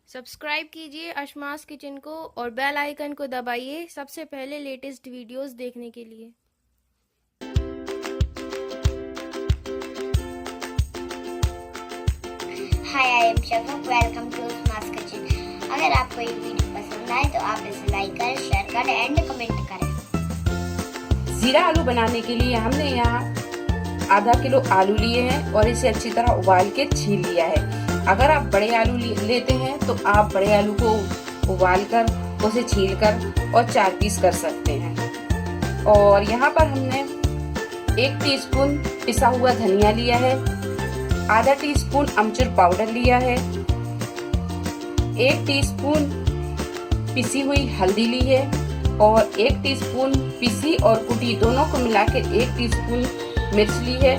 Subscribe कीजिए अशमास kitchen को और बेल आइकन को दबाइए सबसे पहले लेटेस्ट वीडियोस देखने के लिए। Hi, I am Shafaq. Welcome to Ashma's kitchen. अगर आपको ये वीडियो पसंद आए तो आप इसे लाइक करें, शेयर करें एंड कमेंट करें। जीरा आलू बनाने के लिए हमने यहाँ आधा किलो आलू लिए हैं और इसे अच्छी तरह उबाल के छील लिया है। अगर आप बड़े आलू लेते हैं तो आप बड़े आलू को उबाल कर उसे छील कर और 4 पीस कर सकते हैं। और यहाँ पर हमने 1 टीस्पून पिसा हुआ धनिया लिया है, आधा टीस्पून अमचूर पाउडर लिया है, 1 टीस्पून पिसी हुई हल्दी ली है और 1 टीस्पून पिसी और कुटी दोनों को मिला के 1 टीस्पून मिर्च ली है,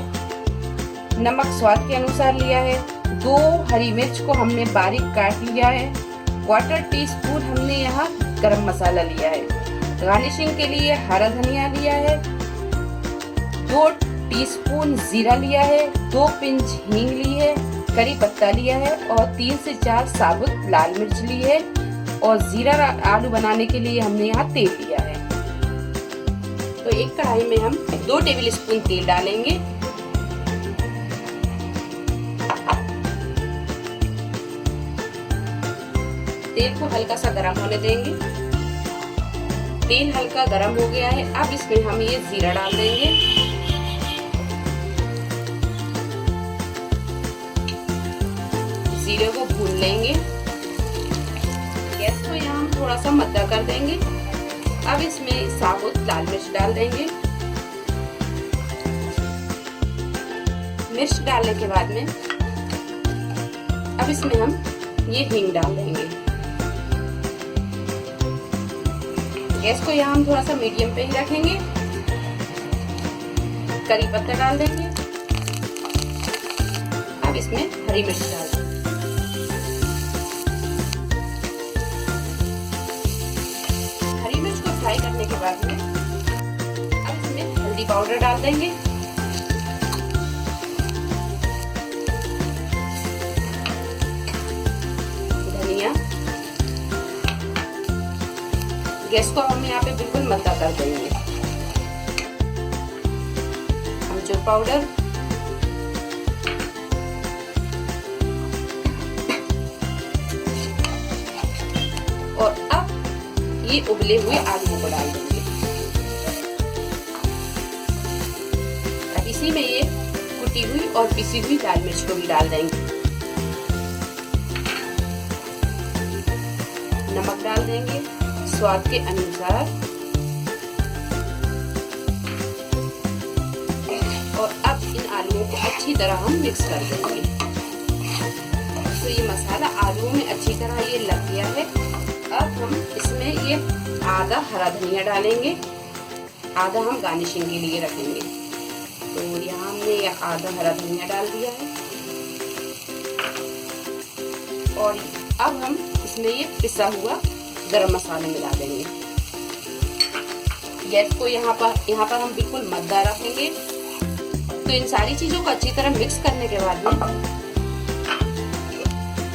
नमक स्वाद के अनुसार लिया है, 2 हरी मिर्च को हमने बारीक काट लिया है, 1/4 टीस्पून हमने यहाँ गरम मसाला लिया है, गार्निशिंग के लिए हरा धनिया लिया है, 2 टीस्पून जीरा लिया है, 2 पिंच हींग ली है, करी पत्ता लिया है और 3 से 4 साबुत लाल मिर्च ली है और जीरा आलू बनाने के लिए हमने यहाँ तेल लिया है। तो एक कढ़ाई में हम 2 टेबल स्पून तेल डालेंगे। तेल को हल्का सा गरम होने देंगे। तेल हल्का गरम हो गया है, अब इसमें हम ये जीरा डाल देंगे। जीरे को भून लेंगे। गैस को यहाँ हम थोड़ा सा मद्दा कर देंगे। अब इसमें साबुत लाल मिर्च डाल देंगे। मिर्च डालने के बाद में अब इसमें हम ये हींग डाल देंगे। गैस को यहाँ हम थोड़ा सा मीडियम पे ही रखेंगे। करी पत्ता डाल देंगे। अब इसमें हरी मिर्च डाल देंगे। हरी मिर्च को फ्राई करने के बाद में अब इसमें हल्दी पाउडर डाल देंगे। धनिया। गैस को हम यहाँ पे बिल्कुल मद्दा कर देंगे। अमचूर पाउडर, और अब ये उबले हुए आलू को डाल देंगे। अब इसी में ये कुटी हुई और पिसी हुई लाल मिर्च को भी डाल देंगे। नमक डाल देंगे स्वाद के अनुसार और अब इन आलूओं को अच्छी तरह हम मिक्स कर देंगे। तो ये मसाला आलूओं में अच्छी तरह ये लग गया है। अब हम इसमें ये आधा हरा धनिया डालेंगे, आधा हम गार्निशिंग के लिए रखेंगे। तो यहाँ हमने ये आधा हरा धनिया डाल दिया है और अब हम इसमें ये पिसा हुआ गरम मसाला मिला देंगे। गैस को यहाँ पर हम बिल्कुल मद्दा रखेंगे। तो इन सारी चीजों को अच्छी तरह मिक्स करने के बाद में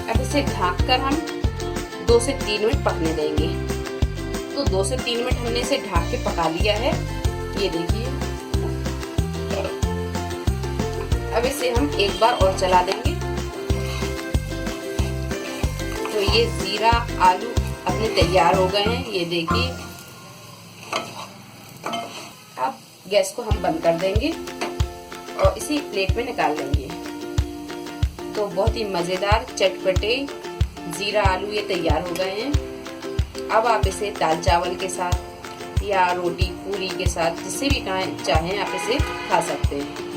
अब इसे ढक कर हम 2 से 3 मिनट पकने देंगे। तो 2 से 3 मिनट हमने इसे ढक के पका लिया है। ये देखिए। अब इसे हम एक बार और चला देंगे। तो ये जीरा आलू अपने तैयार हो गए हैं। ये देखिए। अब गैस को हम बंद कर देंगे और इसी प्लेट में निकाल लेंगे। तो बहुत ही मजेदार चटपटे जीरा आलू ये तैयार हो गए हैं। अब आप इसे दाल चावल के साथ या रोटी पूरी के साथ जिससे भी चाहें आप इसे खा सकते हैं।